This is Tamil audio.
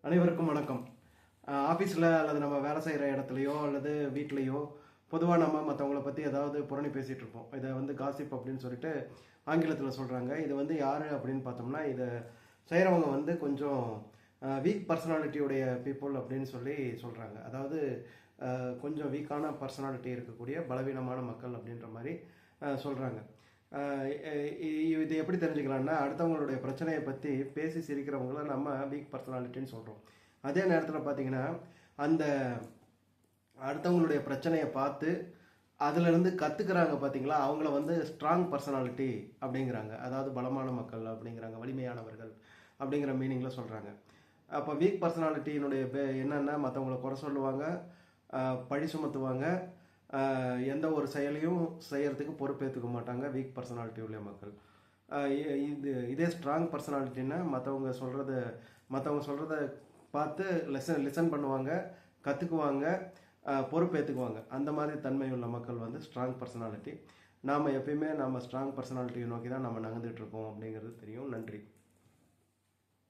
அனைவருக்கும் வணக்கம். ஆஃபீஸில் அல்லது நம்ம வேலை செய்கிற இடத்துலையோ அல்லது வீட்லேயோ பொதுவாக நம்ம மற்றவங்கள பற்றி ஏதாவது புரணி பேசிகிட்டு இருப்போம். இதை காசிப் அப்படின்னு சொல்லிட்டு ஆங்கிலத்தில் சொல்கிறாங்க. இது யார் அப்படின்னு பார்த்தோம்னா, இதை செய்கிறவங்க கொஞ்சம் வீக் பர்சனாலிட்டியுடைய பீப்புள் அப்படின்னு சொல்லி சொல்கிறாங்க. அதாவது கொஞ்சம் வீக்கான பர்சனாலிட்டி இருக்கக்கூடிய பலவீனமான மக்கள் அப்படின்ற மாதிரி சொல்கிறாங்க. இது எப்படி தெரிஞ்சுக்கலாம்னா, அடுத்தவங்களுடைய பிரச்சனையை பற்றி பேசி சிரிக்கிறவங்கள நம்ம வீக் பர்சனாலிட்டின்னு சொல்கிறோம். அதே நேரத்தில் பார்த்தீங்கன்னா, அந்த அடுத்தவங்களுடைய பிரச்சனையை பார்த்து அதிலிருந்து கற்றுக்கிறாங்க பார்த்தீங்களா, அவங்கள ஸ்ட்ராங் பர்சனாலிட்டி அப்படிங்கிறாங்க. அதாவது பலமான மக்கள் அப்படிங்கிறாங்க, வலிமையானவர்கள் அப்படிங்கிற மீனிங்கில் சொல்கிறாங்க. அப்போ வீக் பர்சனாலிட்டியினுடைய என்னென்னா, மற்றவங்கள குறை சொல்லுவாங்க, பழி சுமத்துவாங்க, எந்த ஒரு செயலையும் செய்யறதுக்கு பொறுப்பேற்றுக்க மாட்டாங்க வீக் பர்சனாலிட்டி உள்ள மக்கள். இதே ஸ்ட்ராங் பர்சனாலிட்டின்னா மற்றவங்க சொல்கிறத பார்த்து லிசன் பண்ணுவாங்க, கற்றுக்குவாங்க, பொறுப்பேற்றுக்குவாங்க. அந்த மாதிரி தன்மை உள்ள மக்கள் ஸ்ட்ராங் பர்சனாலிட்டி. நாம் எப்பயுமே நம்ம ஸ்ட்ராங் பர்சனாலிட்டியை நோக்கி தான் நம்ம நகர்ந்துட்டு இருக்கோம் அப்படிங்கிறது தெரியும். நன்றி.